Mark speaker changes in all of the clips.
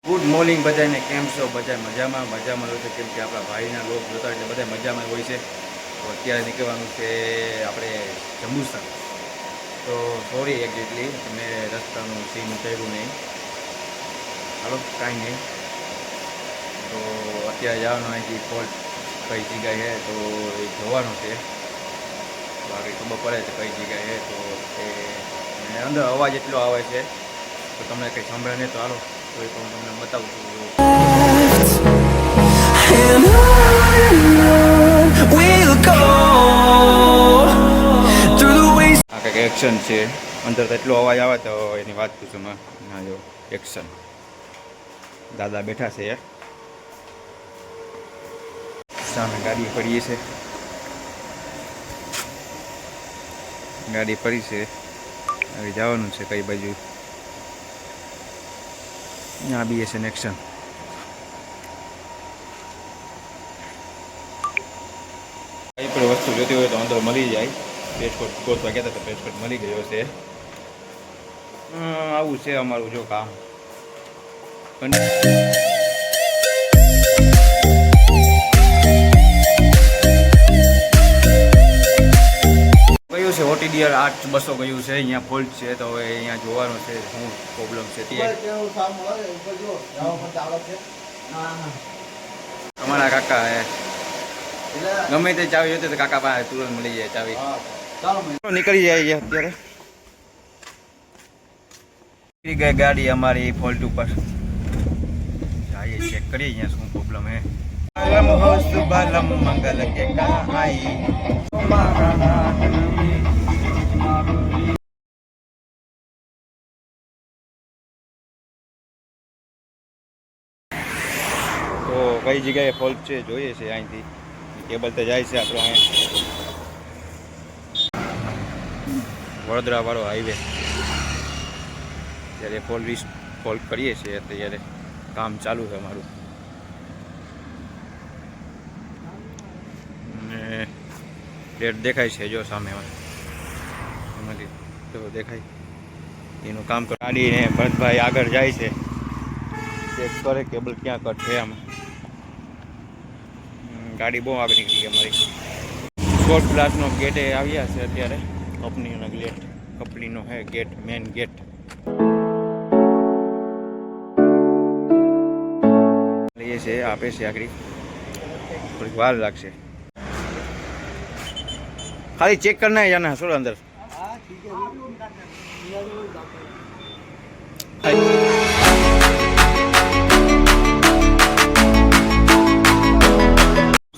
Speaker 1: Good morning બધાને, કેમ છો? બધા મજામાં હોય છે, કેમ કે આપણા ભાઈના લોક જોતા એટલે બધા મજામાં હોય છે. તો અત્યારે નીકળવાનું છે આપણે જંબુસર. તો સોરી એક્ઝેક્ટલી મેં રસ્તાનું સીન ઉતાર્યું નહીં. હાલો, કાંઈ નહીં. તો અત્યારે જવાનું અહીંથી ફોલ્ટ કઈ જગ્યાએ છે તો એ જોવાનું છે. તો આગળ ખબર પડે છે કઈ જગ્યાએ છે. તો એ અંદર અવાજ એટલો આવે છે તો તમને કંઈ સંભળાય નહીં. તો હાલો તો એ પણ તમને બતાવું છું. આ કંઈક એક્શન છે, અંદર તો એટલો અવાજ આવે તો એની વાત પૂછું. ના જો એક્શન, દાદા બેઠા છે, સામે ગાડી પડી છે, ગાડી પડી છે. હવે જવાનું છે કઈ બાજુ. આ BSN એક્શન. કઈ પણ વસ્તુ જોતી હોય તો અંદર મળી જાય. પેસ્ટકોટ ગોતવા ગયા હતા તો પેસ્ટકોટ મળી ગયો છે. આવું છે અમારું જો કામ. કયું છે OTDR 8200 કયું છે. અહીંયા ફોલ્ટ છે તો હવે અહીંયા જોવાનું છે શું પ્રોબ્લેમ છે તે. અમારા કાકા ગમે તે ચાવી જોતી તો કાકા પાસે તુરંત મળી જાય ચાવી. નીકળી જાય અત્યારે. ગઈ ગાડી અમારી ફોલ્ટ ઉપર. જઈએ ચેક કરીએ અહીંયા શું પ્રોબ્લેમ હે. મંગલ કે કાઈ તો કઈ જગ્યાએ ફોલ્ટ છે જોઈએ છે. અહીંથી કેબલ તો જાય છે આપણો અહીંયા વડોદરા વાળો હાઈવે. ત્યારે ફોલ્ટ કરીએ છીએ ત્યારે કામ ચાલુ છે અમારું. અને પ્લેટ દેખાય છે જો સામે એમાંથી તો દેખાય એનું કામ કર. ગાડીને ભરતભાઈ આગળ જાય છે, ચેક કરે કેબલ ક્યાં કટ છે. આમાં ગાડી બહુ આગળ નીકળી ગઈ અમારી. શોર્ટ ગ્લાસનો ગેટ આવ્યા છે અત્યારે. કંપનીનો ગેટ, કંપનીનો હે ગેટ, મેન ગેટ. લઈએ છે, આપે છે આગળ. થોડીક વાર લાગશે. ખાલી ચેક करना है जाना है अंदर.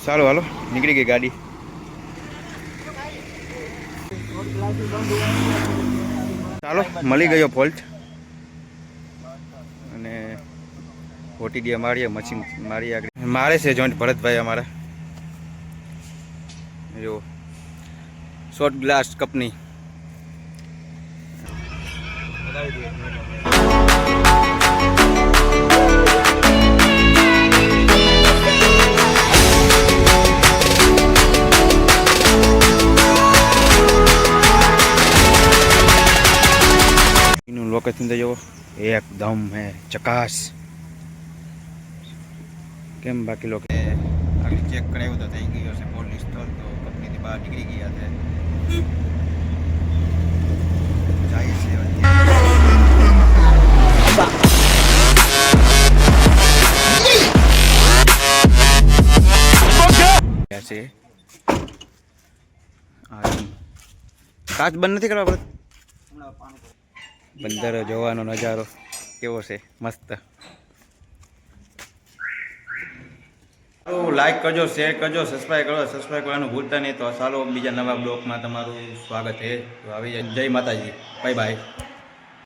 Speaker 1: સારું હાલો, નીકળી ગઈ ગાડી. ચાલો, મળી ગયો ફોલ્ટ. અને OTDR મારીએ, મશીન મારી આગળ મારે છે જોઈન્ટ ભરતભાઈ અમારા. જો શોર્ટ ગ્લાસ કંપની. એનું લોકેશન તો જુઓ, એકદમ હે ચકાસ. કેમ બાકી લોકો આગળ ચેક કરાવ્યું તો થઈ ગયો છે પોલીસ સ્થળ. તો કંપનીથી બહાર નીકળી ગયા છે. જાય છે કાચ બંધ નથી કરવા પડે. બંદર જોવાનો નજારો કેવો છે, મસ્ત. લાઈક કરજો, શેર કરજો, સબસ્ક્રાઈબ કરવાનું ભૂલતા નહીં. તો ચાલો બીજા નવા બ્લોગમાં તમારું સ્વાગત છે. તો આવી જય માતાજી, બાય બાય.